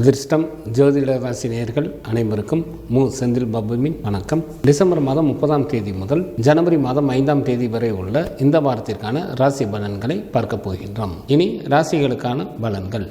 அதிர்ஷ்டம் ஜோதிட ராசி நேயர்கள் அனைவருக்கும் செந்தில் பாபுவின் வணக்கம். டிசம்பர் மாதம் 30ஆம் தேதி முதல் ஜனவரி மாதம் 5ஆம் தேதி வரை உள்ள இந்த வாரத்திற்கான ராசி பலன்களை பார்க்க போகின்றோம். இனி ராசிகளுக்கான பலன்கள்.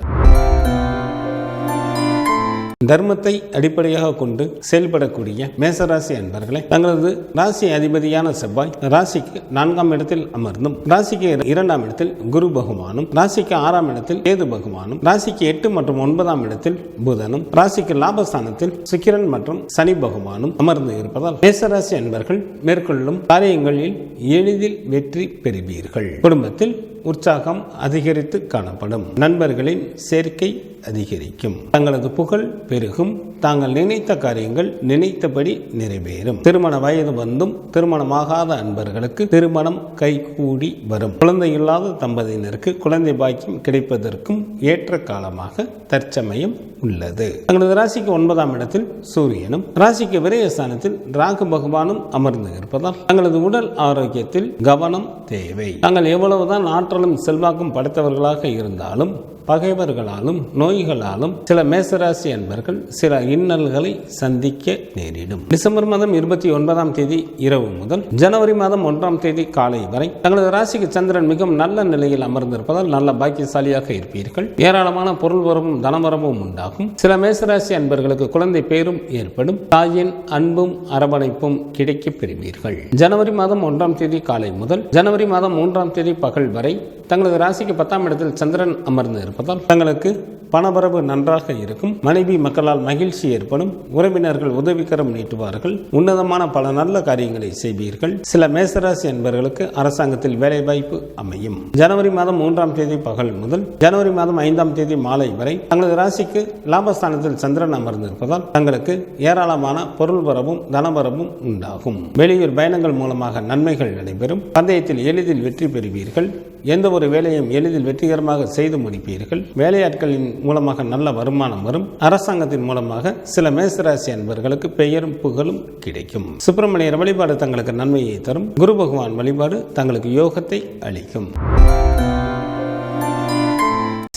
தர்மத்தை அடிப்படையாக கொண்டு செயல்படக்கூடிய மேசராசி அன்பர்களை, தங்களது ராசி அதிபதியான செவ்வாய் ராசிக்கு 4ஆம் இடத்தில் அமர்ந்தும், ராசிக்கு 2ஆம் இடத்தில் குரு பகவானும், ராசிக்கு 6ஆம் இடத்தில் கேது பகவானும், ராசிக்கு 8 மற்றும் 9ஆம் இடத்தில் புதனும், ராசிக்கு லாபஸ்தானத்தில் சுக்கிரன் மற்றும் சனி பகவானும் அமர்ந்து இருப்பதால் மேசராசி அன்பர்கள் மேற்கொள்ளும் காரியங்களில் எளிதில் வெற்றி பெறுவீர்கள். குடும்பத்தில் உற்சாகம் அதிகரித்து காணப்படும். நண்பர்களின் சேர்க்கை அதிகரிக்கும். தங்களது புகழ் பெருகும். தாங்கள் நினைத்த காரியங்கள் நினைத்தபடி நிறைவேறும். திருமண வயது வந்தும் திருமணமாகாத அன்பர்களுக்கு திருமணம் கைகூடி வரும். குழந்தை இல்லாத தம்பதியினருக்கு குழந்தை பாக்கியம் கிடைப்பதற்கும் ஏற்ற காலமாக தற்சமயம் உள்ளது. தங்களது ராசிக்கு 9ஆம் இடத்தில் சூரியனும், ராசிக்கு விரயஸ்தானத்தில் ராகு பகவானும் அமர்ந்து இருப்பதால் தங்களது உடல் ஆரோக்கியத்தில் கவனம் தேவை. தாங்கள் எவ்வளவுதான் ஆற்றலும் செல்வாக்கும் படைத்தவர்களாக இருந்தாலும் பகைவர்களாலும் நோய்களாலும் சில மேசராசி அன்பர்கள் சில இன்னல்களை சந்திக்க நேரிடும். டிசம்பர் மாதம் 29ஆம் தேதி இரவு முதல் ஜனவரி மாதம் 1ஆம் தேதி காலை வரை தங்களது ராசிக்கு சந்திரன் மிகவும் நல்ல நிலையில் அமர்ந்திருப்பதால் நல்ல பாக்கியசாலியாக இருப்பீர்கள். ஏராளமான பொருள் வரவும் தனவரவும் உண்டாகும். சில மேசராசி அன்பர்களுக்கு குழந்தை பேரும் ஏற்படும். தாயின் அன்பும் அரவணைப்பும் கிடைக்க பெறுவீர்கள். ஜனவரி மாதம் 1ஆம் தேதி காலை முதல் ஜனவரி மாதம் 3ஆம் தேதி பகல் வரை தங்களது ராசிக்கு 10ஆம் இடத்தில் சந்திரன் அமர்ந்து இருப்பதால் தங்களுக்கு பணவரவு நன்றாக இருக்கும். மனைவி மக்களால் மகிழ்ச்சி ஏற்படும். உறவினர்கள் உதவிக்கரம் நீட்டுவார்கள். உன்னதமான பல நல்ல காரியங்களை செய்வீர்கள். சில மேசராசி அன்பர்களுக்கு அரசாங்கத்தில் வேலைவாய்ப்பு அமையும். ஜனவரி மாதம் 3ஆம் தேதி பகல் முதல் ஜனவரி மாதம் 5ஆம் தேதி மாலை வரை தங்களது ராசிக்கு லாபஸ்தானத்தில் சந்திரன் அமர்ந்திருப்பதால் தங்களுக்கு ஏராளமான பொருள் வரவும் தனவரவும் உண்டாகும். வெளியூர் பயணங்கள் மூலமாக நன்மைகள் நடைபெறும். பந்தயத்தில் எளிதில் வெற்றி பெறுவீர்கள். எந்த ஒரு வேலையும் எளிதில் வெற்றிகரமாக செய்து முடிப்பீர்கள். வேலையாட்களின் மூலமாக நல்ல வருமானம் வரும். அரசாங்கத்தின் மூலமாக சில மேசராசி அன்பர்களுக்கு பெயரும் புகழும் கிடைக்கும். சுப்பிரமணியர் வழிபாடு தங்களுக்கு நன்மையை தரும். குரு பகவான் வழிபாடு தங்களுக்கு யோகத்தை அளிக்கும்.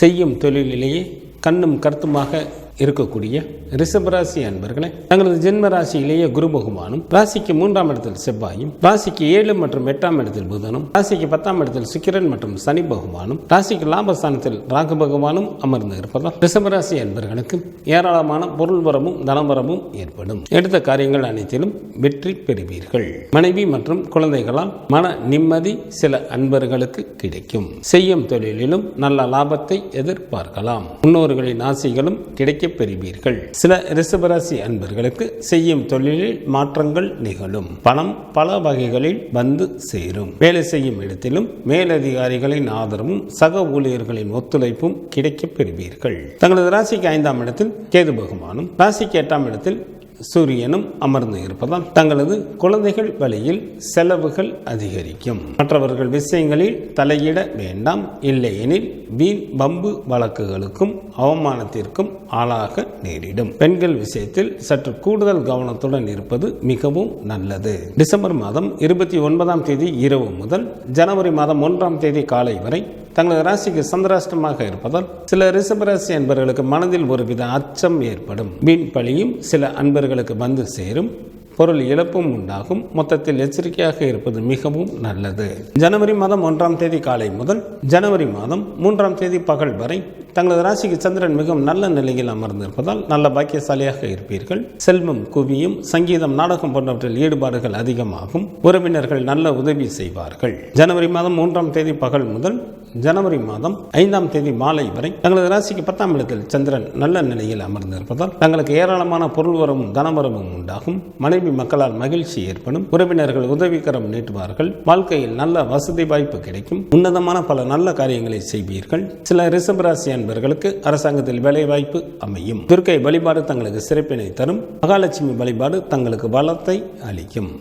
செய்யும் தொழிலிலேயே கண்ணும் கருத்துமாக இருக்கக்கூடிய ரிஷபராசி அன்பர்களை, தங்களது ஜென்ம ராசியிலேயே குரு பகவானும், ராசிக்கு 3ஆம் இடத்தில் செவ்வாயும், ராசிக்கு 7 மற்றும் 8ஆம் இடத்தில் புதனும், ராசிக்கு 10ஆம் இடத்தில் சுக்கிரன் மற்றும் சனி பகவானும், ராசிக்கு லாபஸ்தானத்தில் ராகு பகவானும் அமர்ந்து இருப்பதால் ரிஷபராசி அன்பர்களுக்கு ஏராளமான பொருள் வரமும் தனவரமும் ஏற்படும். எடுத்த காரியங்கள் அனைத்திலும் வெற்றி பெறுவீர்கள். மனைவி மற்றும் குழந்தைகளால் மன நிம்மதி சில அன்பர்களுக்கு கிடைக்கும். செய்யும் தொழிலிலும் நல்ல லாபத்தை எதிர்பார்க்கலாம். முன்னோர்களின் ஆசைகளும் கிடைக்க பெறுவீர்கள். சில ரிஷபராசி அன்பர்களுக்கு செய்யும் தொழிலில் மாற்றங்கள் நிகழும். பணம் பல வகைகளில் வந்து சேரும். வேலை செய்யும் இடத்திலும் மேலதிகாரிகளின் ஆதரவும் சக ஊழியர்களின் ஒத்துழைப்பும் கிடைக்க பெறுவீர்கள். தங்களது ராசிக்கு 5ஆம் இடத்தில் கேது பகவானும், ராசிக்கு 8ஆம் இடத்தில் சூரியனும் அமர்ந்து இருப்பதால் தங்களது குழந்தைகள் வழியில் செலவுகள் அதிகரிக்கும். மற்றவர்கள் விஷயங்களில் தலையிட வேண்டாம். இல்லையெனில் வீண் பம்பு வழக்குகளுக்கும் அவமானத்திற்கும் ஆளாக நேரிடும். பெண்கள் விஷயத்தில் சற்று கூடுதல் கவனத்துடன் இருப்பது மிகவும் நல்லது. டிசம்பர் மாதம் 29ஆம் தேதி இரவு முதல் ஜனவரி மாதம் 1ஆம் தேதி காலை வரை தங்களது ராசிக்கு சந்திராஷ்டமாக இருப்பதால் சில ரிஷபராசி அன்பர்களுக்கு மனதில் ஒருவித அச்சம் ஏற்படும். வீண் பழியும் சில அன்பர்களுக்கு வந்து சேரும். பொருள் இழப்பும் உண்டாகும். மொத்தத்தில் எச்சரிக்கையாக இருப்பது மிகவும் நல்லது. ஜனவரி மாதம் 1ஆம் தேதி காலை முதல் ஜனவரி மாதம் 3ஆம் தேதி பகல் வரை தங்களது ராசிக்கு சந்திரன் மிகவும் நல்ல நிலையில் அமர்ந்திருப்பதால் நல்ல பாக்கியசாலியாக இருப்பீர்கள். செல்வம் குவியும். சங்கீதம் நாடகம் போன்றவற்றில் ஈடுபாடுகள் அதிகமாகும். உறவினர்கள் நல்ல உதவி செய்வார்கள். ஜனவரி மாதம் 3ஆம் தேதி பகல் முதல் ஜனவரி மாதம் 5ஆம் தேதி மாலை வரை தங்களது ராசிக்கு 10ஆம் இடத்தில் சந்திரன் நல்ல நிலையில் அமர்ந்திருப்பதால் தங்களுக்கு ஏராளமான பொருள் வரவும் தனவரவும் உண்டாகும். மனைவி மக்களால் மகிழ்ச்சி ஏற்படும். உறவினர்கள் உதவிக்கரம் நீட்டுவார்கள். வாழ்க்கையில் நல்ல வசதி வாய்ப்பு கிடைக்கும். உன்னதமான பல நல்ல காரியங்களை செய்வீர்கள். சில ரிஷபராசி அன்பர்களுக்கு அரசாங்கத்தில் வேலை வாய்ப்பு அமையும். துர்க்கை வழிபாடு தங்களுக்கு சிறப்பினை தரும். மகாலட்சுமி வழிபாடு தங்களுக்கு பலத்தை அளிக்கும்.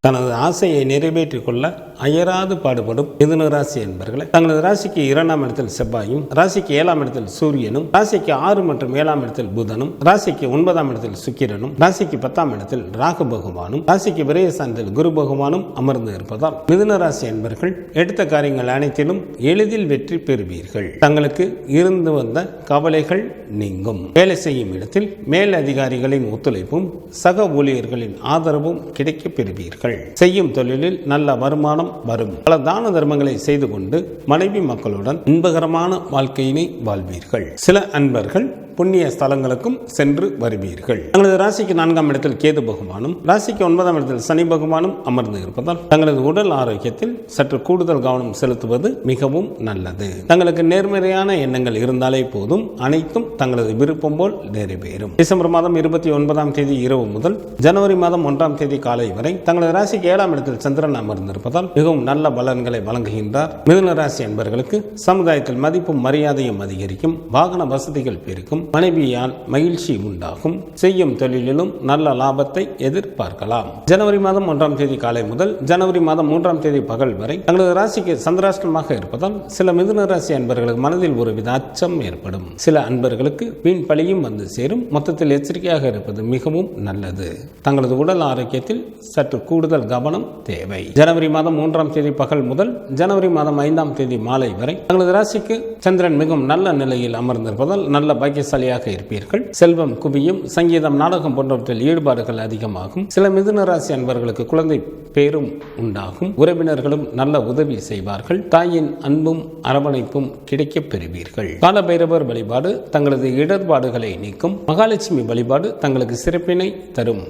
தனது ஆசையை நிறைவேற்றிக் கொள்ள அயராது பாடுபடும் மிதுன ராசி என்பர்களை தங்களது ராசிக்கு 2ஆம் இடத்தில் செவ்வாயும், ராசிக்கு 7ஆம் இடத்தில் சூரியனும், ராசிக்கு 6 மற்றும் 7ஆம் இடத்தில் புதனும், ராசிக்கு 9ஆம் இடத்தில் சுக்கிரனும், ராசிக்கு 10ஆம் இடத்தில் ராகு பகவானும், ராசிக்கு விரயஸ்தானத்தில் குரு பகவானும் அமர்ந்து இருப்பதால் மிதுன ராசி என்பர்கள் எடுத்த காரியங்கள் அனைத்திலும் எளிதில் வெற்றி பெறுவீர்கள். தங்களுக்கு இருந்து வந்த கவலைகள் நீங்கும். வேலை செய்யும் இடத்தில் மேல் அதிகாரிகளின் ஒத்துழைப்பும் சக ஊழியர்களின் ஆதரவும் கிடைக்கப் பெறுவீர்கள். செய்யும் தொழிலில் நல்ல வருமானம் வரும். பல தான தர்மங்களை செய்து கொண்டு மனைவி மக்களுடன் இன்பகரமான வாழ்க்கையினை வாழ்வீர்கள். சில அன்பர்கள் புண்ணிய ஸ்தலங்களுக்கும் சென்று வருவீர்கள். தங்களது ராசிக்கு 4ஆம் இடத்தில் கேது பகவானும், ராசிக்கு 9ஆம் இடத்தில் சனி பகவானும் அமர்ந்து இருப்பதால் தங்களது உடல் ஆரோக்கியத்தில் சற்று கூடுதல் கவனம் செலுத்துவது மிகவும் நல்லது. தங்களுக்கு நேர்மறையான எண்ணங்கள் இருந்தாலே போதும், அனைத்தும் தங்களது விருப்பம் போல் நிறைவேறும். டிசம்பர் மாதம் 29ஆம் தேதி இரவு முதல் ஜனவரி மாதம் 1ஆம் தேதி காலை வரை தங்களது ராசிக்கு 7ஆம் இடத்தில் சந்திரன் அமர்ந்திருப்பதால் மிகவும் நல்ல பலன்களை வழங்குகின்றார். மிதுன ராசி என்பவர்களுக்கு சமுதாயத்தில் மதிப்பும் மரியாதையும் அதிகரிக்கும். வாகன வசதிகள் பெருக்கும். மனைவியால் மகிழ்ச்சி உண்டாகும். செய்யும் தொழிலிலும் நல்ல லாபத்தை எதிர்பார்க்கலாம். ஜனவரி மாதம் 1ஆம் தேதி காலை முதல் ஜனவரி மாதம் 3ஆம் தேதி பகல் வரை தங்களது ராசிக்கு சந்திராஷ்டமமாக இருப்பதால் சில மிதுன ராசி அன்பர்களுக்கு மனதில் ஒருவித அச்சம் ஏற்படும். சில அன்பர்களுக்கு வீண் பழியும் வந்து சேரும். மொத்தத்தில் எச்சரிக்கையாக இருப்பது மிகவும் நல்லது. தங்களது உடல் ஆரோக்கியத்தில் சற்று கூடுதல் கவனம் தேவை. ஜனவரி மாதம் 3ஆம் தேதி பகல் முதல் ஜனவரி மாதம் 5ஆம் தேதி மாலை வரை தங்களது ராசிக்கு சந்திரன் மிகவும் நல்ல நிலையில் அமர்ந்திருப்பதால் நல்ல பாக்கியசாலியாக இருப்பீர்கள். செல்வம் குவியும். சங்கீதம், நாடகம் போன்றவற்றில் ஈடுபாடுகள் அதிகமாகும். சில மிதுன ராசி அன்பர்களுக்கு குழந்தை பேரும் உண்டாகும். உறவினர்களும் நல்ல உதவி செய்வார்கள். தாயின் அன்பும் அரவணைப்பும் கிடைக்கப் பெறுவீர்கள். காலபைரவர் வழிபாடு தங்களது இடர்பாடுகளை நீக்கும். மகாலட்சுமி வழிபாடு தங்களுக்கு சிறப்பினை தரும்.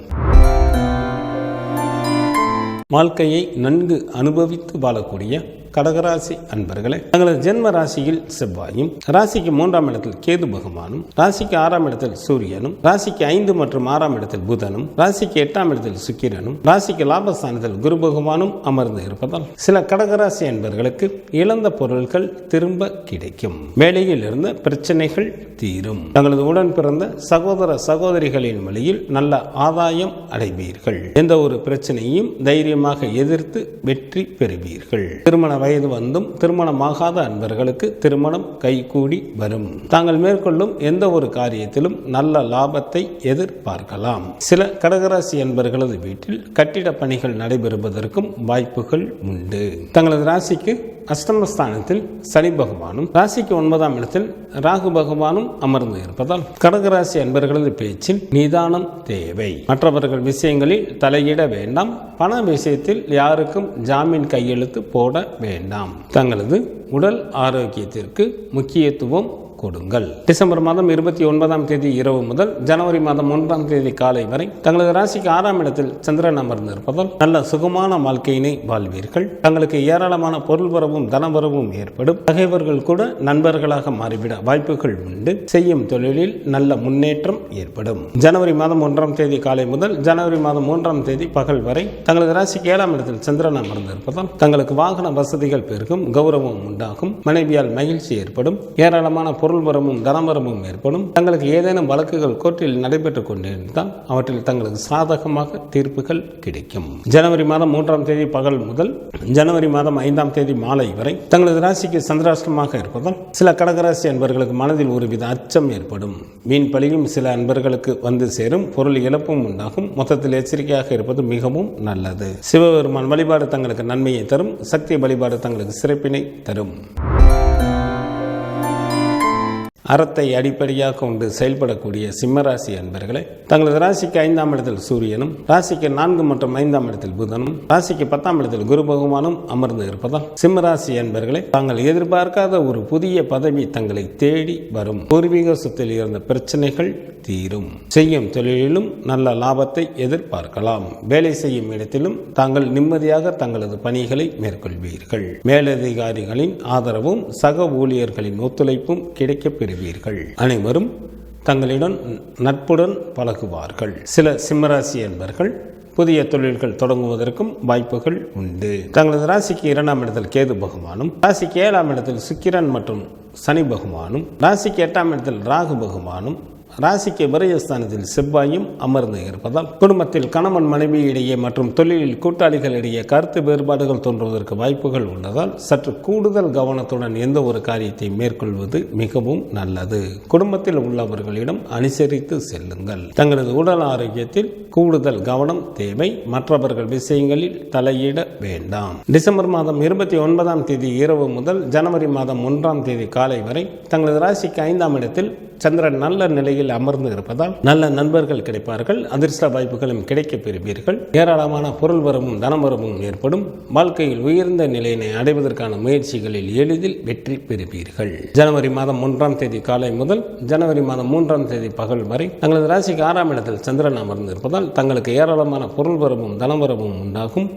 வாழ்க்கையை நன்கு அனுபவித்து வாழக்கூடிய கடகராசி அன்பர்களே, தங்களது ஜென்ம ராசியில் செவ்வாயும், ராசிக்கு 3ஆம் இடத்தில் கேது பகவானும், ராசிக்கு 6ஆம் இடத்தில் சூரியனும், ராசிக்கு 5 மற்றும் 6ஆம் இடத்தில் புதனும், ராசிக்கு 8ஆம் இடத்தில் சுக்கிரனும், ராசிக்கு லாபஸ்தானத்தில் குரு பகவானும் அமர்ந்து இருப்பதால் சில கடகராசி அன்பர்களுக்கு இழந்த பொருட்கள் திரும்ப கிடைக்கும். வேலையில் இருந்த பிரச்சனைகள் தீரும். தங்களது உடன் பிறந்த சகோதர சகோதரிகளின் வழியில் நல்ல ஆதாயம் அடைவீர்கள். எந்த ஒரு பிரச்சனையும் தைரியமாக எதிர்த்து வெற்றி பெறுவீர்கள். திருமண வயது வந்தும் திருமணமாகாத அன்பர்களுக்கு திருமணம் கைகூடி வரும். தாங்கள் மேற்கொள்ளும் எந்த ஒரு காரியத்திலும் நல்ல லாபத்தை எதிர்பார்க்கலாம். சில கடகராசி அன்பர்களது வீட்டில் கட்டிட பணிகள் நடைபெறுவதற்கும் வாய்ப்புகள் உண்டு. தங்களது ராசிக்கு அஷ்டமஸ்தானத்தில் சனி பகவானும், ராசிக்கு 9ஆம் இடத்தில் ராகு பகவானும் அமர்ந்து இருப்பதால் கடகராசி அன்பர்களது பேச்சில் நிதானம் தேவை. மற்றவர்கள் விஷயங்களில் தலையிட வேண்டாம். பண விஷயத்தில் யாருக்கும் ஜாமீன் கையெழுத்து போட வேண்டாம். தங்களது உடல் ஆரோக்கியத்திற்கு முக்கியத்துவம் கொடுங்கள். டிசம்பர் மாதம் 29ஆம் தேதி இரவு முதல் ஜனவரி மாதம் 1ஆம் தேதி காலை வரை தங்களது ராசிக்கு 6ஆம் இடத்தில் சந்திரன் அமர்ந்திருப்பதால் நல்ல சுகமான வாழ்க்கையினை வாழ்வீர்கள். தங்களுக்கு ஏராளமான பொருள் வரவும் தனவரவும் ஏற்படும். பகைவர்கள் கூட நண்பர்களாக மாறிவிட வாய்ப்புகள் உண்டு. செய்யும் தொழிலில் நல்ல முன்னேற்றம் ஏற்படும். ஜனவரி மாதம் 1ஆம் தேதி காலை முதல் ஜனவரி மாதம் 3ஆம் தேதி பகல் வரை தங்களது ராசிக்கு 7ஆம் இடத்தில் சந்திரன் அமர்ந்திருப்பதால் தங்களுக்கு வாகன வசதிகள் பெருகும். கௌரவம் உண்டாகும். மனைவியால் மகிழ்ச்சி ஏற்படும். ஏராளமான பொருள் வரமும் தனவரமும் ஏற்படும். தங்களுக்கு ஏதேனும் வழக்குகள் கோர்ட்டில் நடைபெற்றுக் கொண்டிருந்தால் அவற்றில் தங்களுக்கு சாதகமாக தீர்ப்புகள் கிடைக்கும். ஜனவரி மாதம் 3ஆம் தேதி பகல் முதல் ஜனவரி மாதம் 5ஆம் தேதி மாலை வரை தங்களது ராசிக்கு சந்திராஷ்டமமாக இருப்பதால் சில கடகராசி அன்பர்களுக்கு மனதில் ஒருவித அச்சம் ஏற்படும். வீண் பழியும் சில அன்பர்களுக்கு வந்து சேரும். பொருள் இழப்பும் உண்டாகும். மொத்தத்தில் எச்சரிக்கையாக இருப்பது மிகவும் நல்லது. சிவபெருமான் வழிபாடு தங்களுக்கு நன்மையை தரும். சக்தி வழிபாடு தங்களுக்கு சிறப்பினை தரும். அறத்தை அடிப்படையாக கொண்டு செயல்படக்கூடிய சிம்மராசி அன்பர்களே, தங்களது ராசிக்கு 5ஆம் இடத்தில் சூரியனும், ராசிக்கு 4 மற்றும் 5ஆம் இடத்தில் புதனும், ராசிக்கு 10ஆம் இடத்தில் குரு பகவானும் அமர்ந்து இருப்பதால் சிம்மராசி அன்பர்களே, தாங்கள் எதிர்பார்க்காத ஒரு புதிய பதவி தங்களை தேடி வரும். பூர்வீக சொத்தில் இருந்த பிரச்சனைகள் தீரும். செய்யும் தொழிலிலும் நல்ல லாபத்தை எதிர்பார்க்கலாம். வேலை செய்யும் இடத்திலும் தாங்கள் நிம்மதியாக தங்களது பணிகளை மேற்கொள்வீர்கள். மேலதிகாரிகளின் ஆதரவும் சக ஊழியர்களின் ஒத்துழைப்பும் கிடைக்கப் பெறுவீர்கள். அனைவரும் தங்களிடம் நட்புடன் பழகுவார்கள். சில சிம்மராசி என்பர்கள் புதிய தொழில்கள் தொடங்குவதற்கும் வாய்ப்புகள் உண்டு. தங்களது ராசிக்கு 2ஆம் இடத்தில் கேது பகவானும், ராசிக்கு 7ஆம் இடத்தில் சுக்கிரன் மற்றும் சனி பகவானும், ராசிக்கு 8ஆம் இடத்தில் ராகு பகவானும், ராசிக்கு விரயஸ்தானத்தில் செவ்வாயும் அமர்ந்து இருப்பதால் குடும்பத்தில் கணவன் மனைவி இடையே மற்றும் தொழிலில் கூட்டாளிகளிடையே கருத்து வேறுபாடுகள் தோன்றுவதற்கு வாய்ப்புகள் உள்ளதால் சற்று கூடுதல் கவனத்துடன் எந்த ஒரு காரியத்தை மேற்கொள்வது மிகவும் நல்லது. குடும்பத்தில் உள்ளவர்களிடம் அனுசரித்து செல்லுங்கள். தங்களது உடல் ஆரோக்கியத்தில் கூடுதல் கவனம் தேவை. மற்றவர்கள் விஷயங்களில் தலையிட வேண்டாம். டிசம்பர் மாதம் 29ஆம் தேதி இரவு முதல் ஜனவரி மாதம் 1ஆம் தேதி காலை வரை தங்களது ராசிக்கு 5ஆம் இடத்தில் சந்திரன் நல்ல நிலையில் அமர்ந்து இருப்பதால் நல்ல நண்பர்கள் கிடைப்பார்கள். அதிர்ஷ்ட வாய்ப்புகளும் கிடைக்கப் பெறுவீர்கள். ஏராளமான பொருள் வரவும் தனவரவும் ஏற்படும். வாழ்க்கையில் உயர்ந்த நிலையினை அடைவதற்கான முயற்சிகளில் எளிதில் வெற்றி பெறுவீர்கள். ஜனவரி மாதம் 1ஆம் தேதி காலை முதல் ஜனவரி மாதம் 3ஆம் தேதி பகல் வரை தங்களது ராசிக்கு 6ஆம் இடத்தில் சந்திரன் அமர்ந்து இருப்பதால் தங்களுக்கு ஏராளமான பொருள் வரவும் தனவரவும் உண்டாகும்.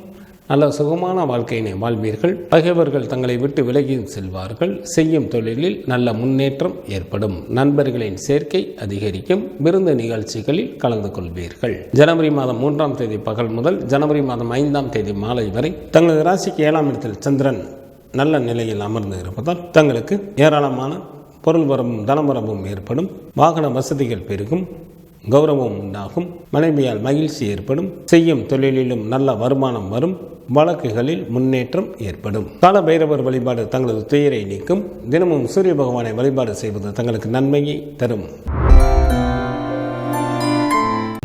நல்ல சுகமான வாழ்க்கையினை வாழ்வீர்கள். பகைவர்கள் தங்களை விட்டு விலகி செல்வார்கள். செய்யும் தொழிலில் நல்ல முன்னேற்றம் ஏற்படும். நண்பர்களின் சேர்க்கை அதிகரிக்கும். விருந்து நிகழ்ச்சிகளில் கலந்து கொள்வீர்கள். ஜனவரி மாதம் 3ஆம் தேதி பகல் முதல் ஜனவரி மாதம் 5ஆம் தேதி மாலை வரை தங்களது ராசிக்கு 7ஆம் இடத்தில் சந்திரன் நல்ல நிலையில் அமர்ந்து இருப்பதால் தங்களுக்கு ஏராளமான பொருள் வரவும் தனவரவும் ஏற்படும். வாகன வசதிகள் பெருகும். கௌரவம் உண்டாகும். மனைவியால் மகிழ்ச்சி ஏற்படும். செய்யும் தொழிலிலும் நல்ல வருமானம் வரும். வழக்குகளில் முன்னேற்றம் ஏற்படும். கால பைரவர் வழிபாடு தங்களது துயரை நீக்கும். தினமும் சூரிய பகவானை வழிபாடு செய்வது தங்களுக்கு நன்மையை தரும்.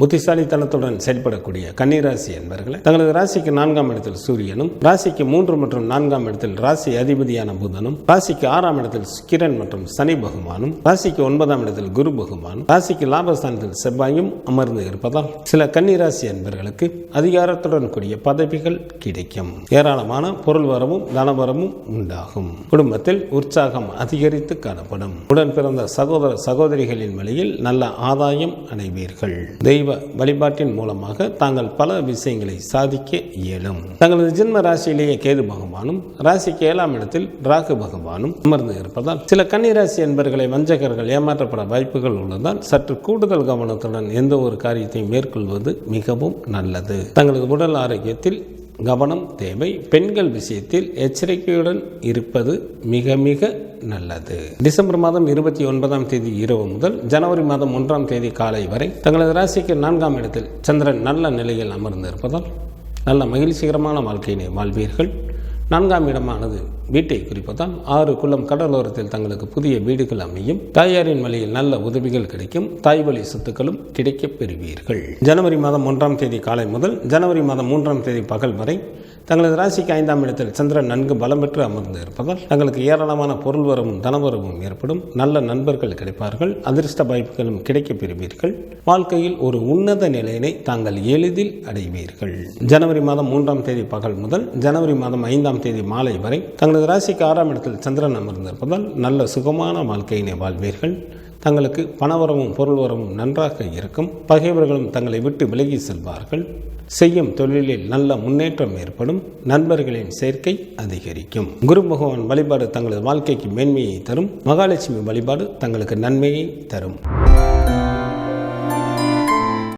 புத்திசாலித்தனத்துடன் செயல்படக்கூடிய கன்னிராசி என்பவர்களை தங்களது ராசிக்கு 4ஆம் இடத்தில் சூரியனும், ராசிக்கு 3 மற்றும் 4ஆம் இடத்தில் ராசி அதிபதியான புதனும், ராசிக்கு 6ஆம் இடத்தில் சுக்கிரன் மற்றும் சனி பகவானும், ராசிக்கு 9ஆம் இடத்தில் குரு பகவானும், ராசிக்கு லாபஸ்தானத்தில் செவ்வாயும் அமர்ந்து இருப்பதால் சில கன்னிராசி என்பவர்களுக்கு அதிகாரத்துடன் கூடிய பதவிகள் கிடைக்கும். ஏராளமான பொருள் வரவும் தனவரமும் உண்டாகும். குடும்பத்தில் உற்சாகம் அதிகரித்து காணப்படும். உடன் பிறந்த சகோதர சகோதரிகளின் வழியில் நல்ல ஆதாயம் அடைவீர்கள். தெய்வ வழிபாட்டின் மூலமாக தாங்கள் பல விஷயங்களை சாதிக்க இயலும். தங்களது ஜென்ம ராசியிலேயே கேது பகவானும், ராசிக்கு 7ஆம் இடத்தில் ராகு பகவானும் அமர்ந்து இருப்பதால் சில கன்னிராசி என்பவர்களை வஞ்சகர்கள் ஏமாற்றப்பட வாய்ப்புகள் உள்ளதால் சற்று கூடுதல் கவனத்துடன் எந்த ஒரு காரியத்தை மேற்கொள்வது மிகவும் நல்லது. தங்களது உடல் ஆரோக்கியத்தில் கவனம் தேவை. பெண்கள் விஷயத்தில் எச்சரிக்கையுடன் இருப்பது மிக மிக நல்லது. டிசம்பர் மாதம் 29ஆம் தேதி இரவு முதல் ஜனவரி மாதம் 1ஆம் தேதி காலை வரை தங்களது ராசிக்கு 4ஆம் இடத்தில் சந்திரன் நல்ல நிலையில் அமர்ந்து இருப்பதால் நல்ல மகிழ்ச்சிகரமான வாழ்க்கையினை வாழ்வீர்கள். 4ஆம் இடமானது வீட்டை குறிப்பதால் 6 குளம் கடலோரத்தில் தங்களுக்கு புதிய வீடுகள் அமையும். தாயாரின் வழியில் நல்ல உதவிகள் கிடைக்கும். தாய் வழி சொத்துக்களும் கிடைக்கப் பெறுவீர்கள். ஜனவரி மாதம் 1ஆம் தேதி காலை முதல் ஜனவரி மாதம் 3ஆம் தேதி பகல் வரை தங்களது ராசிக்கு 5ஆம் இடத்தில் சந்திரன் நன்கு பலம் பெற்று அமர்ந்து இருப்பதால் தங்களுக்கு ஏராளமான பொருள் வரவும் தனவரவும் ஏற்படும். நல்ல நண்பர்கள் கிடைப்பார்கள். அதிர்ஷ்ட வாய்ப்புகளும் கிடைக்கப் பெறுவீர்கள். வாழ்க்கையில் ஒரு உன்னத நிலையினை தாங்கள் எளிதில் அடைவீர்கள். ஜனவரி மாதம் 3ஆம் தேதி பகல் முதல் ஜனவரி மாதம் 5ஆம் தேதி மாலை வரை தங்களது ராசிக்கு 6ஆம் இடத்தில் சந்திரன் அமர்ந்திருப்பதால் நல்ல சுகமான வாழ்க்கையினை வாழ்வீர்கள். தங்களுக்கு பணவரவும் பொருள் வரவும் நன்றாக இருக்கும். பகைவர்களும் தங்களை விட்டு விலகி செல்வார்கள். செய்யும் தொழிலில் நல்ல முன்னேற்றம் ஏற்படும். நண்பர்களின் சேர்க்கை அதிகரிக்கும். குரு பகவான் வழிபாடு தங்களது வாழ்க்கைக்கு மேன்மையை தரும். மகாலட்சுமி வழிபாடு தங்களுக்கு நன்மையை தரும்.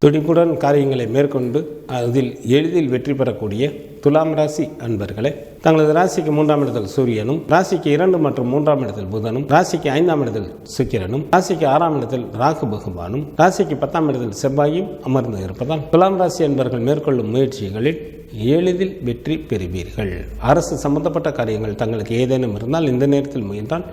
துடிப்புடன் காரியங்களை மேற்கொண்டு அதில் எளிதில் வெற்றி பெறக்கூடிய துலாம் ராசி அன்பர்களே, தங்களது ராசிக்கு 3ஆம் இடத்தில் சூரியனும், ராசிக்கு 2 மற்றும் 3ஆம் இடத்தில் புதனும், ராசிக்கு 5ஆம் இடத்தில் சுக்கிரனும், ராசிக்கு 6ஆம் இடத்தில் ராகு பகவானும், ராசிக்கு 10ஆம் இடத்தில் செவ்வாயும் அமர்ந்து இருப்பதால் துலாம் ராசி அன்பர்கள் மேற்கொள்ளும் முயற்சிகளில் எளிதில் வெற்றி பெறுவீர்கள். அரசு சம்பந்தப்பட்ட காரியங்கள் தங்களுக்கு ஏதேனும் இருந்தால் இந்த நேரத்தில் முயன்றால்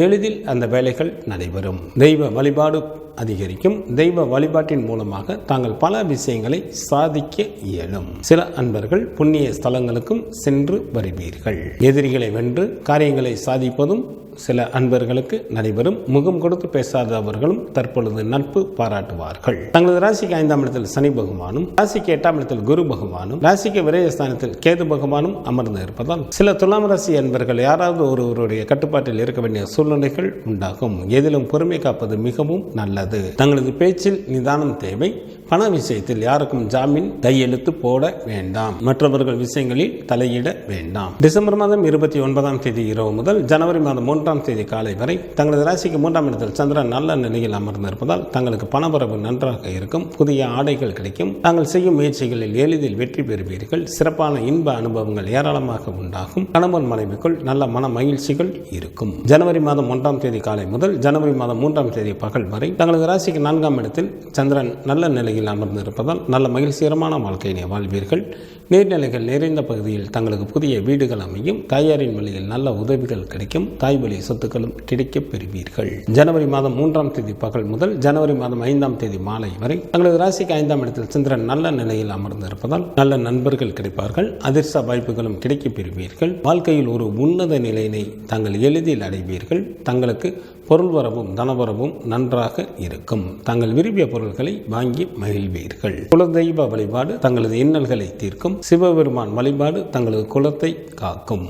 எளிதில் அந்த வேலைகள் நடைபெறும். தெய்வ வழிபாடு அதிகரிக்கும். தெய்வ வழிபாட்டின் மூலமாக தாங்கள் பல விஷயங்களை சாதிக்க இயலும். சில அன்பர்கள் புண்ணிய ஸ்தலங்களுக்கும் சென்று வருவீர்கள். எதிரிகளை வென்று காரியங்களை சாதிப்பதும் சில அன்பர்களுக்கு நடைபெறும். முகம் கொடுத்து பேசாதவர்களும் தற்பொழுது நட்பு பாராட்டுவார்கள். தங்களது ராசிக்கு 5ஆம் இடத்தில் சனி பகவானும், ராசிக்கு 8ஆம் இடத்தில் குரு பகவானும், ராசிக்கு விரயஸ்தானத்தில் கேது பகவானும் அமர்ந்து இருப்பதால் சில துலாம் ராசி அன்பர்கள் யாராவது ஒருவருடைய கட்டுப்பாட்டில் இருக்க வேண்டிய சூழ்நிலைகள் உண்டாகும். எதிலும் பொறுமை காப்பது மிகவும் நல்லது. தங்களது பேச்சில் நிதானம் தேவை. பண விஷயத்தில் யாருக்கும் ஜாமீன் கையெழுத்து போட வேண்டாம். மற்றவர்கள் விஷயங்களில் தலையிட வேண்டாம். டிசம்பர் மாதம் 29ஆம் தேதி இரவு முதல் ஜனவரி மாதம் 3ஆம் தேதி காலை வரை தங்களது ராசிக்கு 3ஆம் இடத்தில் சந்திரன் நல்ல நிலையில் அமர்ந்திருப்பதால் தங்களுக்கு பணவரவு நன்றாக இருக்கும். புதிய ஆடைகள் கிடைக்கும். தாங்கள் செய்யும் முயற்சிகளில் எளிதில் வெற்றி பெறுவீர்கள். சிறப்பான இன்ப அனுபவங்கள் ஏராளமாக உண்டாகும். கணவன் மனைவிக்குள் நல்ல மன மகிழ்ச்சிகள் இருக்கும். ஜனவரி மாதம் 1ஆம் தேதி காலை முதல் ஜனவரி மாதம் 3ஆம் தேதி பகல் வரை தங்களது ராசிக்கு 4ஆம் இடத்தில் சந்திரன் நல்ல நிலையில் அமர்ந்திருப்பதால் நல்ல மகிழ்ச்சிகரமான வாழ்க்கையினை வாழ்வீர்கள். நீர்நிலைகள் நிறைந்த பகுதியில் தங்களுக்கு புதிய வீடுகள் அமையும். தாயாரின் வழியில் நல்ல உதவிகள் கிடைக்கும். தாய் வழி சொத்துக்களும் கிடைக்கப் பெறுவீர்கள். ஜனவரி மாதம் 3ஆம் தேதி பகல் முதல் ஜனவரி மாதம் 5ஆம் தேதி மாலை வரை தங்களது ராசிக்கு 5ஆம் இடத்தில் சந்திரன் நல்ல நிலையில் அமர்ந்திருப்பதால் நல்ல நண்பர்கள் கிடைப்பார்கள். அதிர்ஷ்ட வாய்ப்புகளும் கிடைக்கப் பெறுவீர்கள். வாழ்க்கையில் ஒரு உன்னத நிலையினை தாங்கள் எளிதில் அடைவீர்கள். தங்களுக்கு பொருள் வரவும் தனவரவும் நன்றாக இருக்கும். தாங்கள் விரும்பிய பொருட்களை வாங்கி மகிழ்வீர்கள். குலதெய்வ வழிபாடு தங்களது இன்னல்களை தீர்க்கும். சிவபெருமான் வழிபாடு தங்களது குலத்தை காக்கும்.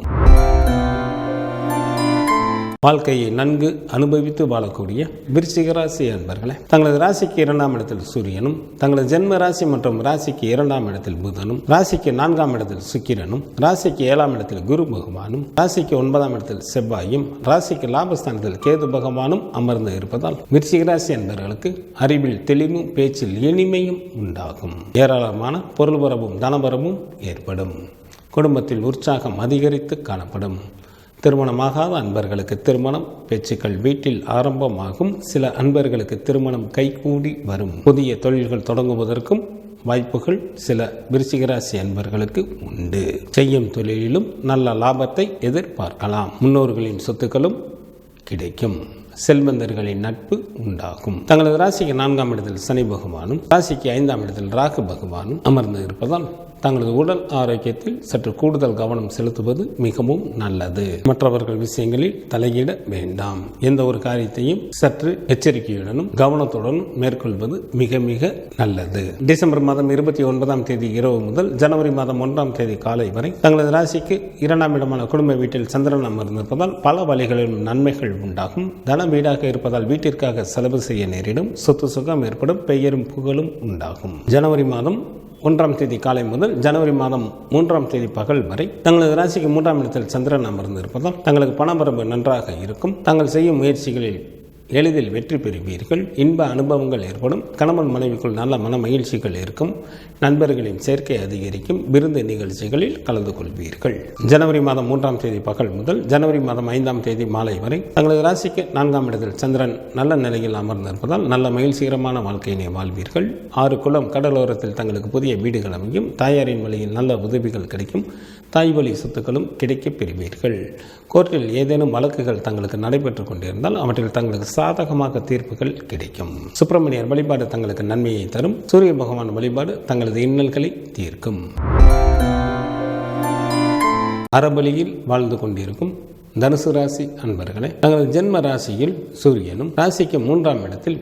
வாழ்க்கையை நன்கு அனுபவித்து வாழக்கூடிய விருச்சிக ராசி அன்பர்களே, தங்களது ராசிக்கு 2ஆம் இடத்தில் சூரியனும், தங்களது ஜென்ம ராசி மற்றும் ராசிக்கு 2ஆம் இடத்தில் புதனும், ராசிக்கு 4ஆம் இடத்தில் சுக்கிரனும், ராசிக்கு 7ஆம் இடத்தில் குரு பகவானும், ராசிக்கு 9ஆம் இடத்தில் செவ்வாயும், ராசிக்கு லாபஸ்தானத்தில் கேது பகவானும் அமர்ந்து இருப்பதால் விருச்சிக ராசி அன்பர்களுக்கு அறிவில் தெளிவும் பேச்சில் இனிமையும் உண்டாகும். ஏராளமான பொருள் வரவும் தனவரவும் ஏற்படும். குடும்பத்தில் உற்சாகம் அதிகரித்து காணப்படும். திருமணமாகாத அன்பர்களுக்கு திருமணம் பேச்சுக்கள் வீட்டில் ஆரம்பமாகும். சில அன்பர்களுக்கு திருமணம் கைகூடி வரும். புதிய தொழில்கள் தொடங்குவதற்கும் வாய்ப்புகள் சில விருச்சிக ராசி அன்பர்களுக்கு உண்டு. செய்யும் தொழிலிலும் நல்ல லாபத்தை எதிர்பார்க்கலாம். முன்னோர்களின் சொத்துக்களும் கிடைக்கும். செல்வந்தர்களின் நட்பு உண்டாகும். தங்களது ராசிக்கு 4ஆம் இடத்தில் சனி பகவானும், ராசிக்கு 5ஆம் இடத்தில் ராகு பகவானும் அமர்ந்து இருப்பதால் தங்களது உடல் ஆரோக்கியத்தில் சற்று கூடுதல் கவனம் செலுத்துவது மிகவும் நல்லது. மற்றவர்கள் விஷயங்களில் தலையிட வேண்டாம். எந்த ஒரு காரியத்தையும் சற்று எச்சரிக்கையுடனும் கவனத்துடனும் மேற்கொள்வது மிக மிக நல்லது. டிசம்பர் மாதம் 29ஆம் தேதி இரவு முதல் ஜனவரி மாதம் 1ஆம் தேதி காலை வரை தங்களது ராசிக்கு 2ஆம் இடமான குடும்ப வீட்டில் சந்திரன் அமர்ந்திருப்பதால் பல வழிகளிலும் நன்மைகள் உண்டாகும். தன வீடாக இருப்பதால் வீட்டிற்காக செலவு செய்ய நேரிடும். சொத்து சுகம் ஏற்படும். பெயரும் புகழும் உண்டாகும். ஜனவரி மாதம் 1ஆம் தேதி காலை முதல் ஜனவரி மாதம் 3ஆம் தேதி பகல் வரை தங்களது ராசிக்கு 3ஆம் இடத்தில் சந்திரன் அமர்ந்திருப்பதால் தங்களுக்கு பணவரவு நன்றாக இருக்கும். தாங்கள் செய்யும் முயற்சிகளில் எளிதில் வெற்றி பெறுவீர்கள். இன்ப அனுபவங்கள் ஏற்படும். கணவன் மனைவிக்குள் நல்ல மன மகிழ்ச்சிகள் இருக்கும். நண்பர்களின் சேர்க்கை அதிகரிக்கும். விருந்து நிகழ்ச்சிகளில் கலந்து கொள்வீர்கள். ஜனவரி மாதம் 3ஆம் தேதி பகல் முதல் ஜனவரி மாதம் 5ஆம் தேதி மாலை வரை தங்களது ராசிக்கு 4ஆம் இடத்தில் சந்திரன் நல்ல நிலையில் அமர்ந்திருப்பதால் நல்ல மகிழ்ச்சிகரமான வாழ்க்கையினை வாழ்வீர்கள். 6 குளம் கடலோரத்தில் தங்களுக்கு புதிய வீடுகள் அமையும். தாயாரின் வழியில் நல்ல உதவிகள் கிடைக்கும். தாய் வழி சொத்துக்களும் கிடைக்கப் பெறுவீர்கள். கோர்ட்டில் ஏதேனும் வழக்குகள் தங்களுக்கு நடைபெற்றுக் கொண்டிருந்தால் அவற்றில் தங்களுக்கு சாதகமாக தீர்ப்புகள் கிடைக்கும். சுப்பிரமணியர் வழிபாடு தங்களுக்கு நன்மையை தரும். சூரிய பகவான் வழிபாடு தங்களது இன்னல்களை தீர்க்கும். அறவழியில் வாழ்ந்து கொண்டிருக்கும் தனுசு ராசி அன்பர்களே, தங்களது ஜென்ம ராசியில் சூரியனும், ராசிக்கு 3ஆம் இடத்தில்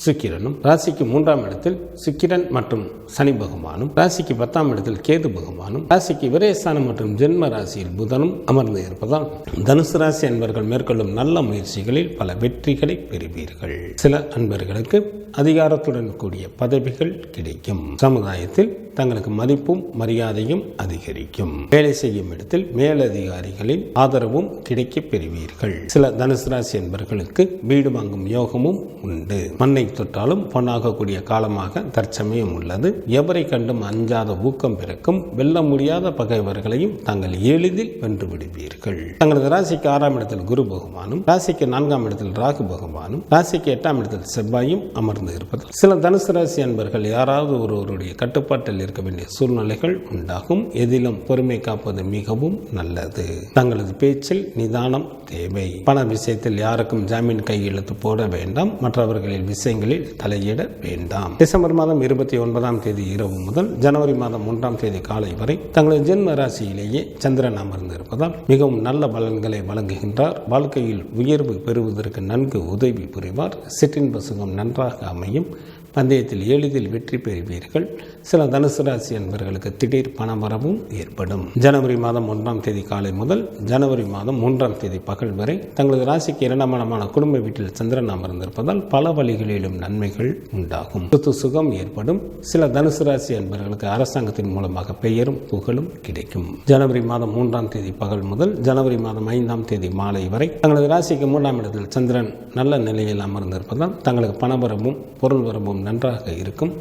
சுக்கிரனும், ராசிக்கு 3ஆம் இடத்தில் சுக்கிரன் மற்றும் சனி பகவானும், ராசிக்கு 10ஆம் இடத்தில் கேது பகவானும், ராசிக்கு விரயஸ்தானம் மற்றும் ஜென்ம ராசியில் புதனும் அமர்ந்து இருப்பதால் தனுசு ராசி அன்பர்கள் மேற்கொள்ளும் நல்ல முயற்சிகளில் பல வெற்றிகளை பெறுவீர்கள். சில அன்பர்களுக்கு அதிகாரத்துடன் கூடிய பதவிகள் கிடைக்கும். சமுதாயத்தில் தங்களுக்கு மதிப்பும் மரியாதையும் அதிகரிக்கும். வேலை செய்யும் இடத்தில் மேலதிகாரிகளின் ஆதரவும் கிடைக்கப் பெறுவீர்கள். சில தனுசு ராசி என்பவர்களுக்கு வீடு வாங்கும் யோகமும் உண்டு. மண்ணை தொட்டாலும் பொன்னாகக்கூடிய காலமாக தற்சமயம் உள்ளது. எவரை கண்டும் அஞ்சாத ஊக்கம் பிறக்கும். வெல்ல முடியாத பகைவர்களையும் தாங்கள் எளிதில் வென்று விடுவீர்கள். தங்களது ராசிக்கு 6ஆம் இடத்தில் குரு பகவானும், ராசிக்கு 4ஆம் இடத்தில் ராகு பகவானும், ராசிக்கு 8ஆம் இடத்தில் செவ்வாயும் அமர்ந்து இருப்பதால் சில தனுசு ராசி அன்பர்கள் யாராவது ஒருவருடைய கட்டுப்பாட்டில் இருக்க வேண்டிய சூழ்நிலைகள் உண்டாகும். எதிலும் பொறுமை காப்பது மிகவும் நல்லது. தங்களது பேச்சில் நிதானம் தேவை. பண விஷயத்தில் யாருக்கும் ஜாமீன் கையெழுத்து போட வேண்டாம். மற்றவர்களின் விஷயங்களில் தலையிட வேண்டாம். டிசம்பர் மாதம் 29ஆம் தேதி இரவு முதல் ஜனவரி மாதம் 1ஆம் தேதி காலை வரை தங்களது ஜென்ம ராசியிலேயே சந்திரன் அமர்ந்து இருப்பதால் மிகவும் நல்ல பலன்களை வழங்குகின்றார். வாழ்க்கையில் உயர்வு பெறுவதற்கு நன்கு உதவி புரிவார். சிற்றின்ப சுகம் நன்றாக அமையும். பந்தயத்தில் எளிதில் வெற்றி பெறுவீர்கள். சில தனுசு ராசி அன்பர்களுக்கு திடீர் பணவரவும் ஏற்படும். ஜனவரி மாதம் 1ஆம் தேதி காலை முதல் ஜனவரி மாதம் 3ஆம் தேதி பகல் வரை தங்களது ராசிக்கு 2ஆம் இடமான குடும்ப வீட்டில் சந்திரன் அமர்ந்திருப்பதால் பல வழிகளிலும் நன்மைகள் உண்டாகும். சொத்து சுகம் ஏற்படும். சில தனுசு ராசி அன்பர்களுக்கு அரசாங்கத்தின் மூலமாக பெயரும் புகழும் கிடைக்கும். ஜனவரி மாதம் 3ஆம் தேதி பகல் முதல் ஜனவரி மாதம் 5ஆம் தேதி மாலை வரை தங்களது ராசிக்கு 3ஆம் இடத்தில் சந்திரன் நல்ல நிலையில் அமர்ந்திருப்பதால் தங்களுக்கு பணவரவும் பொருள் வரவும் நன்றாக இருக்கும்.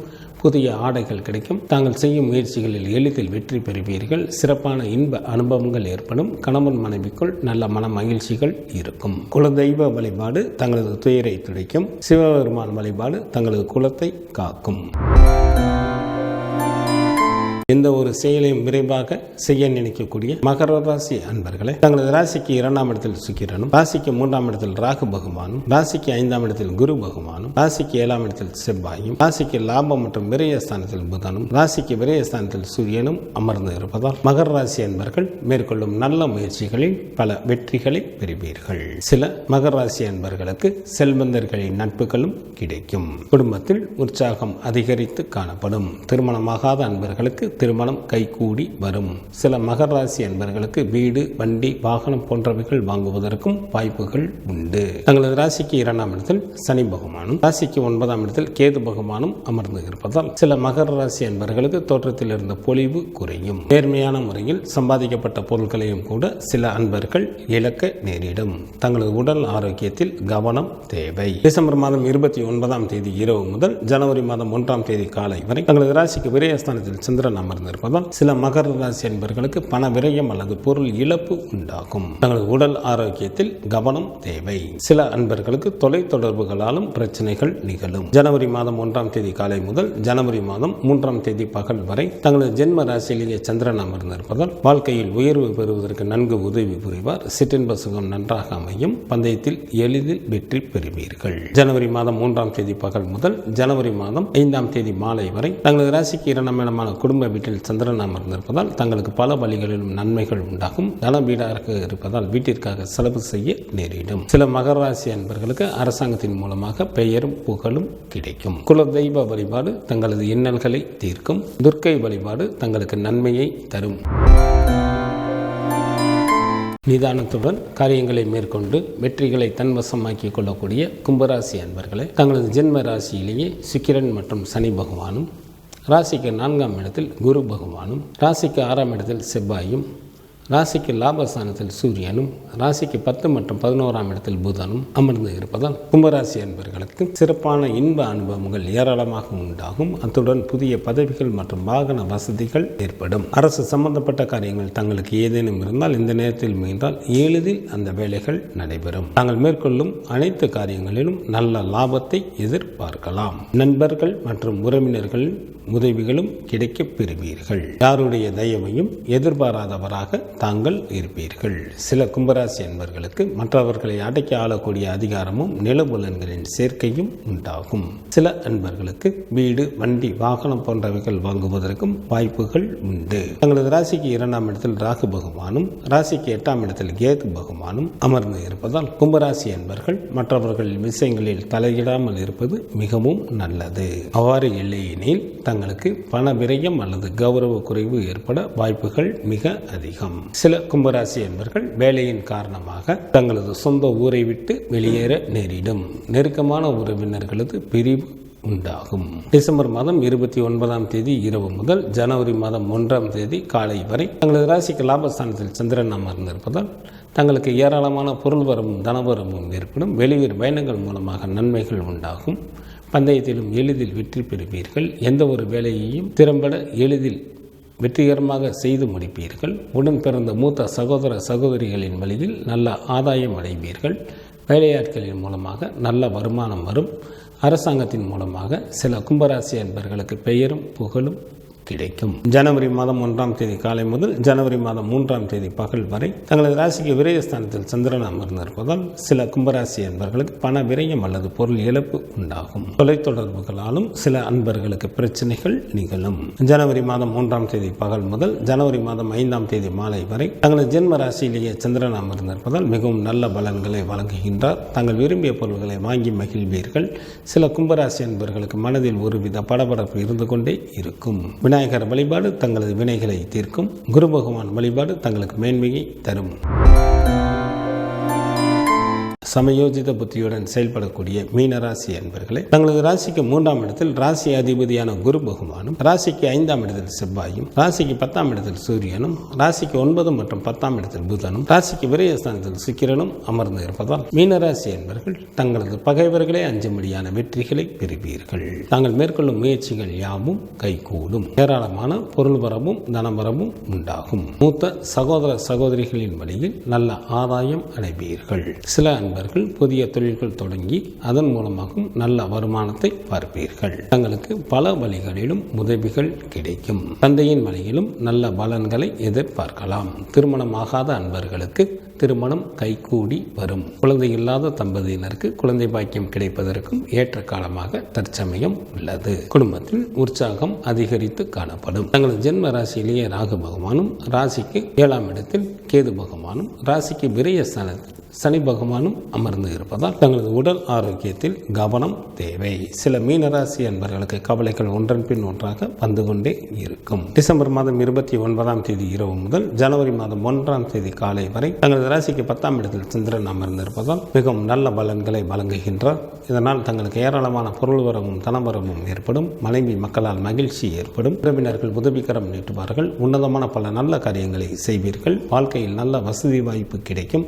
புதிய ஆடைகள் கிடைக்கும். தாங்கள் செய்யும் முயற்சிகளில் எளிதில் வெற்றி பெறுவீர்கள். சிறப்பான இன்ப அனுபவங்கள் ஏற்படும். கணவன் மனைவிக்குள் நல்ல மன மகிழ்ச்சிகள் இருக்கும். குலதெய்வ வழிபாடு தங்களது துயரை துடைக்கும். சிவபெருமான் வழிபாடு தங்களது குலத்தை காக்கும். எந்த ஒரு செயலையும் விரைவாக செய்ய நினைக்கக்கூடிய மகர ராசி அன்பர்களே, தங்களது ராசிக்கு 2ஆம் இடத்தில் சுக்கிரனும், ராசிக்கு 3ஆம் இடத்தில் ராகு பகவானும், ராசிக்கு 5ஆம் இடத்தில் குரு பகவானும், ராசிக்கு 7ஆம் இடத்தில் செவ்வாயும், ராசிக்கு லாபம் மற்றும் விரயஸ்தானத்தில் புதனும், ராசிக்கு விரயஸ்தானத்தில் சூரியனும் அமர்ந்து இருப்பதால் மகர ராசி அன்பர்கள் மேற்கொள்ளும் நல்ல முயற்சிகளில் பல வெற்றிகளை பெறுவீர்கள். சில மகர ராசி அன்பர்களுக்கு செல்வந்தர்களின் நட்புகளும் கிடைக்கும். குடும்பத்தில் உற்சாகம் அதிகரித்து காணப்படும். திருமணமாகாத அன்பர்களுக்கு திருமணம் கைகூடி வரும். சில மகர ராசி அன்பர்களுக்கு வீடு, வண்டி, வாகனம் போன்றவைகள் வாங்குவதற்கும் வாய்ப்புகள் உண்டு. தங்களது ராசிக்கு 2ஆம் இடத்தில் சனி பகவானும், ராசிக்கு 9ஆம் இடத்தில் கேது பகவானும் அமர்ந்து இருப்பதால் சில மகர ராசி அன்பர்களுக்கு தோற்றத்தில் இருந்த பொலிவு குறையும். நேர்மையான முறையில் சம்பாதிக்கப்பட்ட பொருட்களையும் கூட சில அன்பர்கள் இழக்க நேரிடும். தங்களது உடல் ஆரோக்கியத்தில் கவனம் தேவை. டிசம்பர் மாதம் 29ஆம் தேதி இரவு முதல் ஜனவரி மாதம் 1ஆம் தேதி காலை வரை தங்களது ராசிக்கு விரயஸ்தானத்தில் சந்திரன் அமர்ந்திருப்பதால் சில மகர ராசி அன்பர்களுக்கு பண விரயம் அல்லது பொருள் இழப்பு உண்டாகும். தங்களது உடல் ஆரோக்கியத்தில் கவனம் தேவை. சில அன்பர்களுக்கு தொலை தொடர்புகளாலும் பிரச்சனைகள் நிகழும். ஜனவரி மாதம் 1ஆம் தேதி காலை முதல் ஜனவரி மாதம் 3ஆம் தேதி பகல் வரை தங்களது ஜென்ம ராசியிலேயே சந்திரன் அமர்ந்திருப்பதால் வாழ்க்கையில் உயர்வு பெறுவதற்கு நன்கு உதவி புரிவார். சிற்றின்ப சுகம் நன்றாக அமையும். பந்தயத்தில் எளிதில் வெற்றி பெறுவீர்கள். ஜனவரி மாதம் 3ஆம் தேதி பகல் முதல் ஜனவரி மாதம் 5ஆம் தேதி மாலை வரை தங்களது ராசிக்கு 2ஆம் இடமான குடும்ப வீட்டில் சந்திரன் அமர்ந்திருப்பதால் தங்களுக்கு பல வழிகளிலும் நன்மைகள் உண்டாகும். தன வீடாக இருப்பதால் வீட்டிற்காக செலவு செய்ய நேரிடும். சில மகர ராசி அன்பர்களுக்கு அரசாங்கத்தின் மூலமாக பெயரும் புகழும் கிடைக்கும். குலதெய்வ வழிபாடு தங்களது இன்னல்களை தீர்க்கும். துர்க்கை வழிபாடு தங்களுக்கு நன்மையை தரும். நிதானத்துடன் காரியங்களை மேற்கொண்டு வெற்றிகளை தன்வசமாக்கிக் கொள்ளக்கூடிய கும்பராசி அன்பர்களே, தங்களது ஜென்ம ராசியிலேயே சுக்கிரன் மற்றும் சனி பகவானும், ராசிக்கு 4ஆம் இடத்தில் குரு பகவானும், ராசிக்கு 6ஆம் இடத்தில் செவ்வாயும், ராசிக்கு லாபஸ்தானத்தில் சூரியனும், ராசிக்கு 10 மற்றும் 11ஆம் இடத்தில் புதனும் அமர்ந்து இருப்பதால் கும்பராசி அன்பர்களுக்கு சிறப்பான இன்ப அனுபவங்கள் ஏராளமாக உண்டாகும். அத்துடன் புதிய பதவிகள் மற்றும் வாகன வசதிகள் ஏற்படும். அரசு சம்பந்தப்பட்ட காரியங்கள் தங்களுக்கு ஏதேனும் இருந்தால் இந்த நேரத்தில் முயன்றால் எளிதில் அந்த வேலைகள் நடைபெறும். தாங்கள் மேற்கொள்ளும் அனைத்து காரியங்களிலும் நல்ல லாபத்தை எதிர்பார்க்கலாம். நண்பர்கள் மற்றும் உறவினர்களின் உதவிகளும் கிடைக்கப் பெறுவீர்கள். யாருடைய தயவையும் எதிர்பாராதவராக தாங்கள் இருப்பீர்கள். சில கும்பராசி அன்பர்களுக்கு மற்றவர்களை அடக்கி ஆளக்கூடிய அதிகாரமும் நிலபுலன்களின் சேர்க்கையும் உண்டாகும். சில அன்பர்களுக்கு வீடு, வண்டி, வாகனம் போன்றவைகள் வாங்குவதற்கும் வாய்ப்புகள் உண்டு. தங்களது ராசிக்கு 2ஆம் இடத்தில் ராகு பகவானும், ராசிக்கு 8ஆம் இடத்தில் கேது பகவானும் அமர்ந்து இருப்பதால் கும்பராசி அன்பர்கள் மற்றவர்களின் விஷயங்களில் தலையிடாமல் இருப்பது மிகவும் நல்லது. அவ்வாறு இல்லையெனில் தங்களுக்கு பண விரயம் அல்லது கௌரவ குறைவு ஏற்பட வாய்ப்புகள் மிக அதிகம். சில கும்பராசி அன்பர்கள் வேலையின் காரணமாக தங்களது சொந்த ஊரை விட்டு வெளியேற நேரிடும். நெருக்கமான உறவினர்களது பிரிவு உண்டாகும். டிசம்பர் மாதம் 29ஆம் தேதி இரவு முதல் ஜனவரி மாதம் 1ஆம் தேதி காலை வரை தங்களது ராசிக்கு லாபஸ்தானத்தில் சந்திரன் அமர்ந்திருப்பதால் தங்களுக்கு ஏராளமான பொருள் வரவும் தனவரவும் ஏற்படும். வெளியூர் பயணங்கள் மூலமாக நன்மைகள் உண்டாகும். பந்தயத்திலும் எளிதில் வெற்றி பெறுவீர்கள். எந்த ஒரு வேலையையும் திறம்பட எளிதில் வெற்றிகரமாக செய்து முடிப்பீர்கள். உடன் பிறந்த மூத்த சகோதர சகோதரிகளின் வழியில் நல்ல ஆதாயம் அடைவீர்கள். வேலையாட்களின் மூலமாக நல்ல வருமானம் வரும். அரசாங்கத்தின் மூலமாக சில கும்பராசி அன்பர்களுக்கு பெயரும் புகழும் கிடைக்கும். ஜனவரி மாதம் 1ஆம் தேதி காலை முதல் ஜனவரி மாதம் 3ஆம் தேதி பகல் வரை தங்களது ராசிக்கு விரயஸ்தானத்தில் சந்திரன் அமர்ந்திருப்பதால் சில கும்பராசி அன்பர்களுக்கு பண விரயம் அல்லது பொருள் இழப்பு உண்டாகும். தொலைத்தொடர்புகளாலும் சில அன்பர்களுக்கு பிரச்சனைகள் நிகழும். ஜனவரி மாதம் 3ஆம் தேதி பகல் முதல் ஜனவரி மாதம் 5ஆம் தேதி மாலை வரை தங்களது ஜென்ம ராசியிலேயே சந்திரன் அமர்ந்திருப்பதால் மிகவும் நல்ல பலன்களை வழங்குகின்றார். தாங்கள் விரும்பிய பொருள்களை வாங்கி மகிழ்வீர்கள். சில கும்பராசி அன்பர்களுக்கு மனதில் ஒருவித படபடப்பு இருந்து கொண்டே இருக்கும். விநாயகர் வழிபாடு தங்களது வினைகளை தீர்க்கும். குரு பகவான் வழிபாடு தங்களுக்கு மேன்மையை தரும். சமயோஜித புத்தியுடன் செயல்படக்கூடிய மீனராசி அன்பர்களே, தங்களது ராசிக்கு 3ஆம் இடத்தில் ராசி அதிபதியான குரு பகவானும், ராசிக்கு 5ஆம் இடத்தில் செவ்வாயும், ராசிக்கு 10ஆம் இடத்தில் சூரியனும், ராசிக்கு 9 மற்றும் 10ஆம் இடத்தில் புதனும், ராசிக்கு விரயஸ்தானத்தில் சுக்கிரனும் அமர்ந்து இருப்பதால் மீனராசி அன்பர்கள் தங்களது பகைவர்களே அஞ்சும்படியான வெற்றிகளை பெறுவீர்கள். தாங்கள் மேற்கொள்ளும் முயற்சிகள் யாவும் கைகூடும். ஏராளமான பொருள் வரவும் தனவரவும் உண்டாகும். மூத்த சகோதர சகோதரிகளின் வழியில் நல்ல ஆதாயம் அடைவீர்கள். சில புதிய தொழில்கள் தொடங்கி அதன் மூலமாகவும் நல்ல வருமானத்தை பார்ப்பீர்கள். தங்களுக்கு பல வழிகளிலும் உதவிகள் கிடைக்கும். தந்தையின் வழியிலும் நல்ல பலன்களை எதிர்பார்க்கலாம். திருமணமாகாத அன்பர்களுக்கு திருமணம் கைகூடி வரும். குழந்தை இல்லாத தம்பதியினருக்கு குழந்தை பாக்கியம் கிடைப்பதற்கும் ஏற்ற காலமாக தற்சமயம் உள்ளது. குடும்பத்தில் உற்சாகம் அதிகரித்து காணப்படும். தங்களது ஜென்ம ராசியிலேயே ராகு பகவானும், ராசிக்கு 7ஆம் இடத்தில் கேது பகவானும், ராசிக்கு விரயஸ்தானத்தில் சனி பகவானும் அமர்ந்து இருப்பதால் தங்களது உடல் ஆரோக்கியத்தில் கவனம் தேவை. சில மீனராசி அன்பர்களுக்கு கவலைகள் ஒன்றன் பின் ஒன்றாக வந்து கொண்டே இருக்கும். டிசம்பர் மாதம் 29ஆம் தேதி இரவு முதல் ஜனவரி மாதம் 1ஆம் தேதி காலை வரை தங்களது ராசிக்கு 10ஆம் இடத்தில் சந்திரன் அமர்ந்திருப்பதால் மிகவும் நல்ல பலன்களை வழங்குகின்றார். இதனால் தங்களுக்கு ஏராளமான பொருள் வரவும் தனவரவும் ஏற்படும். மனைவி மக்களால் மகிழ்ச்சி ஏற்படும். உறவினர்கள் உதவிகரம் நீட்டுவார்கள். உன்னதமான பல நல்ல காரியங்களை செய்வீர்கள். வாழ்க்கையில் நல்ல வசதி வாய்ப்பு கிடைக்கும்.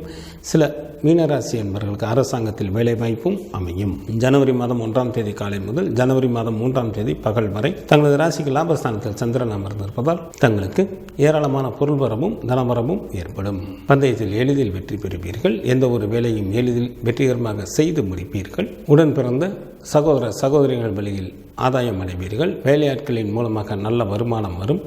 சில மீனராசி என்பவர்களுக்கு அரசாங்கத்தில் வேலை வாய்ப்பும் அமையும். ஜனவரி மாதம் 1ஆம் தேதி காலை முதல் ஜனவரி மாதம் 3ஆம் தேதி பகல் வரை தங்களது ராசிக்கு லாபஸ்தானத்தில் சந்திரன் அமர்ந்திருப்பதால் தங்களுக்கு ஏராளமான பொருள் வரவும் தனவரவும் ஏற்படும். பந்தயத்தில் எளிதில் வெற்றி பெறுவீர்கள். எந்த ஒரு வேலையும் எளிதில் வெற்றிகரமாக செய்து முடிப்பீர்கள். உடன் பிறந்த சகோதர சகோதரிகள் வழியில் ஆதாயம் அடைவீர்கள். வேலையாட்களின் மூலமாக நல்ல வருமானம் வரும்.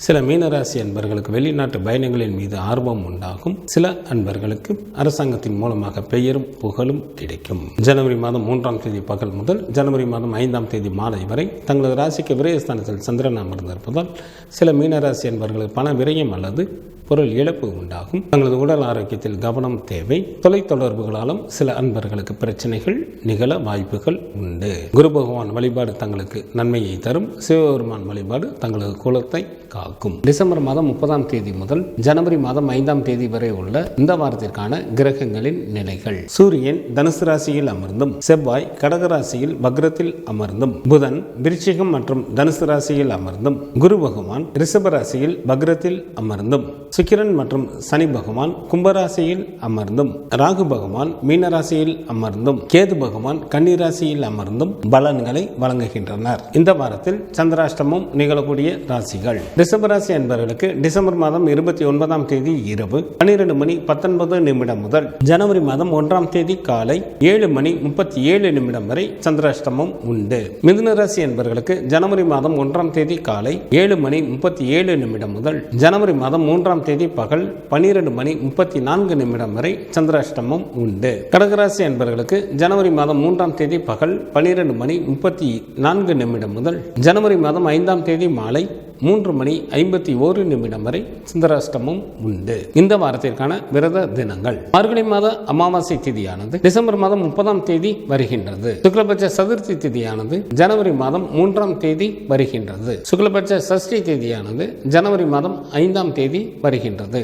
சில மீனராசி அன்பர்களுக்கு வெளிநாட்டு பயணங்களின் மீது ஆர்வம் உண்டாகும். சில அன்பர்களுக்கு அரசாங்கத்தின் மூலமாக பெயரும் புகழும் கிடைக்கும். ஜனவரி மாதம் 3ஆம் தேதி பகல் முதல் ஜனவரி மாதம் 5ஆம் தேதி மாலை வரை தங்களது ராசிக்கு விரயஸ்தானத்தில் சந்திரன் அமர்ந்திருப்பதால் சில மீனராசி அன்பர்களுக்கு பண விரயம் அல்லது பொருள் இழப்பு உண்டாகும். தங்களது உடல் ஆரோக்கியத்தில் கவனம் தேவை. தொலைத்தொடர்புகளாலும் சில அன்பர்களுக்கு பிரச்சனைகள் நிகழ வாய்ப்புகள் உண்டு. குரு பகவான் வழிபாடு தங்களுக்கு நன்மையை தரும். சிவபெருமான் வழிபாடு தங்களது குலத்தை காக்கும். டிசம்பர் மாதம் 30ஆம் தேதி முதல் ஜனவரி மாதம் 5ஆம் தேதி வரை உள்ள இந்த வாரத்திற்கான கிரகங்களின் நிலைகள். சூரியன் தனுசு ராசியில் அமர்ந்தும், செவ்வாய் கடகராசியில் வக்ரத்தில் அமர்ந்தும், புதன் விருச்சிகம் மற்றும் தனுசு ராசியில் அமர்ந்தும், குரு பகவான் ரிஷப ராசியில் வக்ரத்தில் அமர்ந்தும், சுக்கிரன் மற்றும் சனி பகவான் கும்பராசியில் அமர்ந்தும், ராகு பகவான் மீனராசியில் அமர்ந்தும், கேது பகவான் கன்னிராசியில் அமர்ந்தும் பலன்களை வழங்குகின்றனர். இந்த வாரத்தில் சந்திராஷ்டமம் நிகழக்கூடிய ராசிகள். ரிஷபராசி என்பவர்களுக்கு டிசம்பர் மாதம் 29ஆம் தேதி இரவு 12 மணி 19 நிமிடம் முதல் ஜனவரி மாதம் 1ஆம் தேதி காலை 7 மணி 37 நிமிடம் வரை சந்திராஷ்டமம் உண்டு. மிதுன ராசி என்பவர்களுக்கு ஜனவரி மாதம் 1ஆம் தேதி காலை 7 மணி 37 நிமிடம் முதல் ஜனவரி மாதம் 3ஆம் தேதி பகல் 12 மணி 34 நிமிடம் வரை சந்திராஷ்டமம் உண்டு. கடகராசி என்பவர்களுக்கு ஜனவரி மாதம் 3ஆம் தேதி பகல் 12 மணி 34 நிமிடம் முதல் ஜனவரி மாதம் 5ஆம் தேதி மாலை 3 மணி 51 நிமிடம் வரை சந்திராஷ்டமம் உண்டு. இந்த வாரத்திற்கான விரத தினங்கள். மார்கழி மாத அமாவாசை திதியானது டிசம்பர் மாதம் 30ஆம் தேதி வருகின்றது. சுக்லபட்ச சதுர்த்தி திதியானது ஜனவரி மாதம் 3ஆம் தேதி வருகின்றது. சுக்லபட்ச சஷ்டி திதியானது ஜனவரி மாதம் 5ஆம் தேதி வருகின்றது.